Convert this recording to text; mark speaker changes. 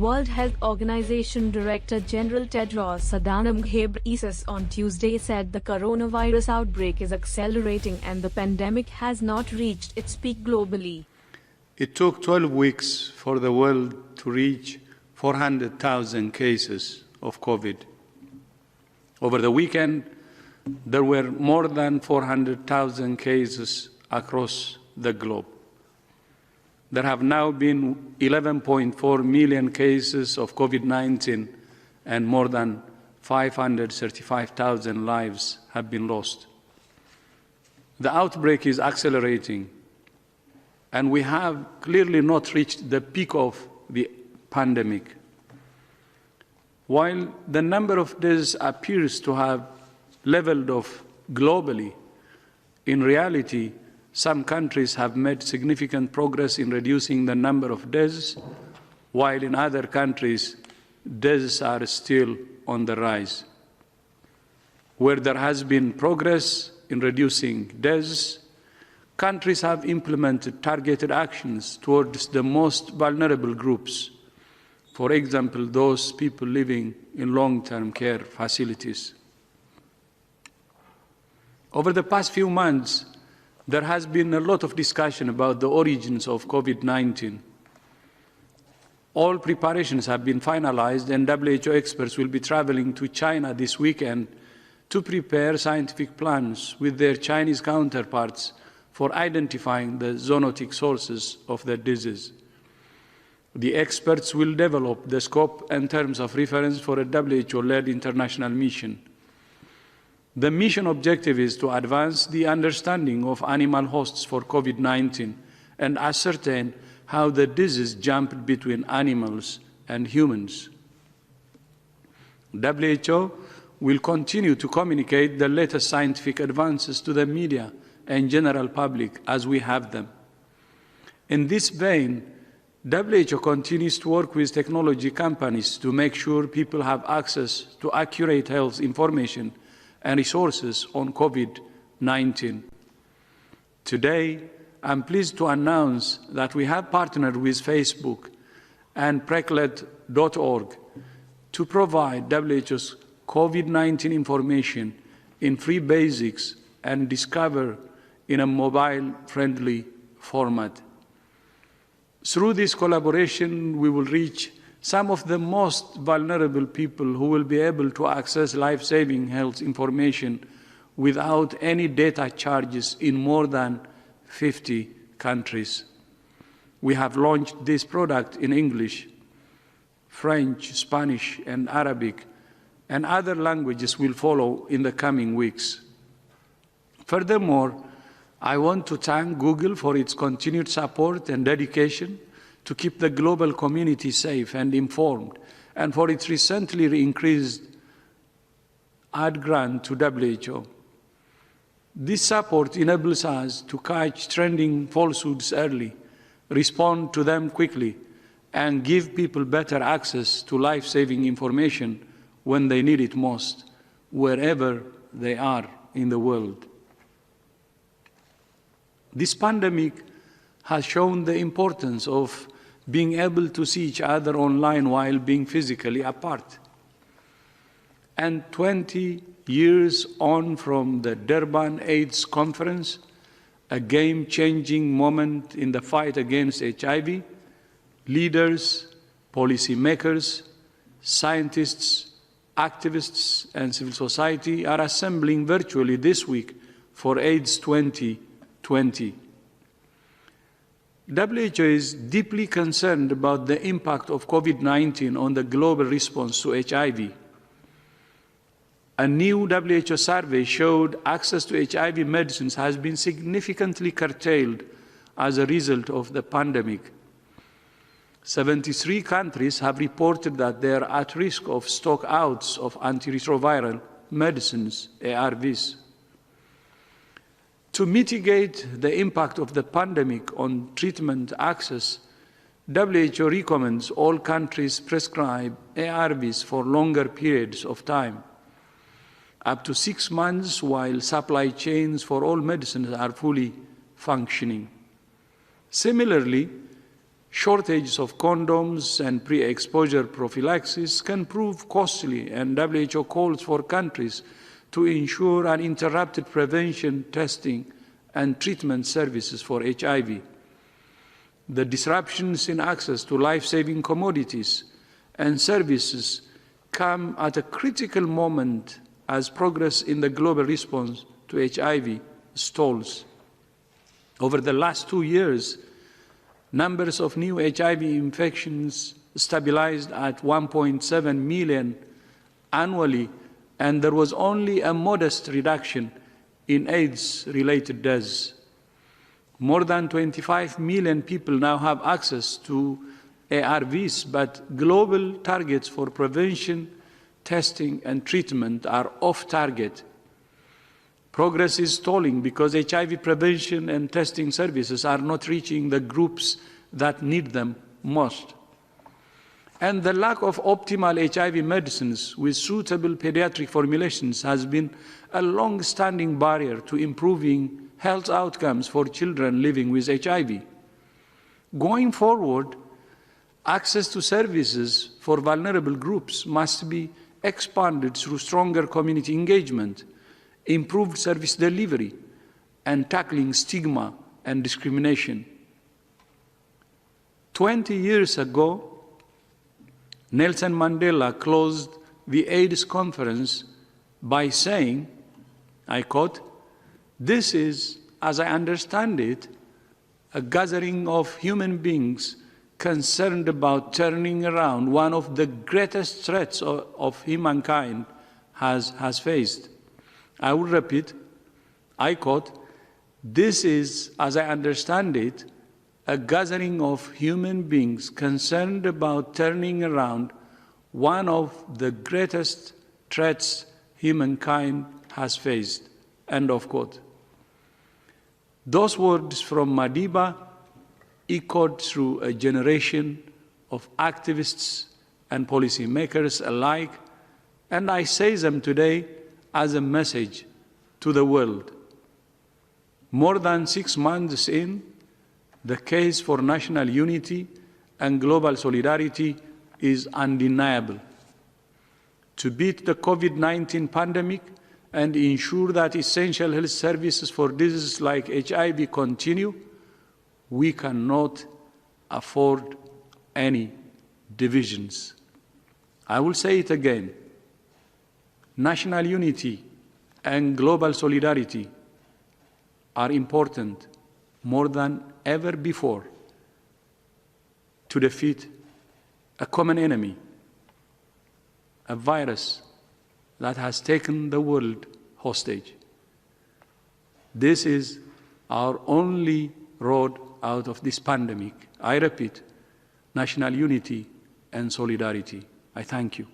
Speaker 1: World Health Organization Director General Tedros Adhanom Ghebreyesus on Tuesday said the coronavirus outbreak is accelerating and the pandemic has not reached its peak globally.
Speaker 2: It took 12 weeks for the world to reach 400,000 cases of COVID. Over the weekend, there were more than 400,000 cases across the globe. There have now been 11.4 million cases of COVID-19 and more than 535,000 lives have been lost. The outbreak is accelerating, and we have clearly not reached the peak of the pandemic. While the number of deaths appears to have leveled off globally, in reality, some countries have made significant progress in reducing the number of deaths, while in other countries, deaths are still on the rise. Where there has been progress in reducing deaths, countries have implemented targeted actions towards the most vulnerable groups, for example, those people living in long-term care facilities. Over the past few months, there has been a lot of discussion about the origins of COVID-19. All preparations have been finalized, and WHO experts will be traveling to China this weekend to prepare scientific plans with their Chinese counterparts for identifying the zoonotic sources of the disease. The experts will develop the scope and terms of reference for a WHO-led international mission. The mission objective is to advance the understanding of animal hosts for COVID-19 and ascertain how the disease jumped between animals and humans. WHO will continue to communicate the latest scientific advances to the media and general public as we have them. In this vein, WHO continues to work with technology companies to make sure people have access to accurate health information and resources on COVID-19. Today, I'm pleased to announce that we have partnered with Facebook and Preclet.org to provide WHO's COVID-19 information in free basics and discover in a mobile-friendly format. Through this collaboration, we will reach some of the most vulnerable people who will be able to access life-saving health information without any data charges in more than 50 countries. We have launched this product in English, French, Spanish, and Arabic, and other languages will follow in the coming weeks. Furthermore, I want to thank Google for its continued support and dedication to keep the global community safe and informed, and for its recently increased ad grant to WHO. This support enables us to catch trending falsehoods early, respond to them quickly, and give people better access to life-saving information when they need it most, wherever they are in the world. This pandemic has shown the importance of being able to see each other online while being physically apart. And 20 years on from the Durban AIDS conference, a game-changing moment in the fight against HIV, leaders, policymakers, scientists, activists, and civil society are assembling virtually this week for AIDS 2020. WHO is deeply concerned about the impact of COVID-19 on the global response to HIV. A new WHO survey showed access to HIV medicines has been significantly curtailed as a result of the pandemic. 73 countries have reported that they are at risk of stockouts of antiretroviral medicines, ARVs. To mitigate the impact of the pandemic on treatment access, WHO recommends all countries prescribe ARVs for longer periods of time, up to 6 months, while supply chains for all medicines are fully functioning. Similarly, Shortages of condoms and pre-exposure prophylaxis can prove costly, and WHO calls for countries to ensure uninterrupted prevention, testing, and treatment services for HIV. The disruptions in access to life-saving commodities and services come at a critical moment as progress in the global response to HIV stalls. Over the last 2 years, numbers of new HIV infections stabilized at 1.7 million annually, and there was only a modest reduction in AIDS-related deaths. More than 25 million people now have access to ARVs, but global targets for prevention, testing, and treatment are off target. Progress is stalling because HIV prevention and testing services are not reaching the groups that need them most. And the lack of optimal HIV medicines with suitable pediatric formulations has been a long-standing barrier to improving health outcomes for children living with HIV. Going forward, access to services for vulnerable groups must be expanded through stronger community engagement, improved service delivery, and tackling stigma and discrimination. 20 years ago, Nelson Mandela closed the AIDS conference by saying, I quote, "This is, as I understand it, a gathering of human beings concerned about turning around one of the greatest threats of humankind has faced." I will repeat, I quote, "This is, as I understand it, a gathering of human beings concerned about turning around one of the greatest threats humankind has faced." End of quote. Those words from Madiba echoed through a generation of activists and policymakers alike, and I say them today as a message to the world. More than 6 months in, the case for national unity and global solidarity is undeniable. To beat the COVID-19 pandemic and ensure that essential health services for diseases like HIV continue, we cannot afford any divisions. I will say it again. National unity and global solidarity are important more than ever before to defeat a common enemy, a virus that has taken the world hostage. This is our only road out of this pandemic. I repeat, national unity and solidarity. I thank you.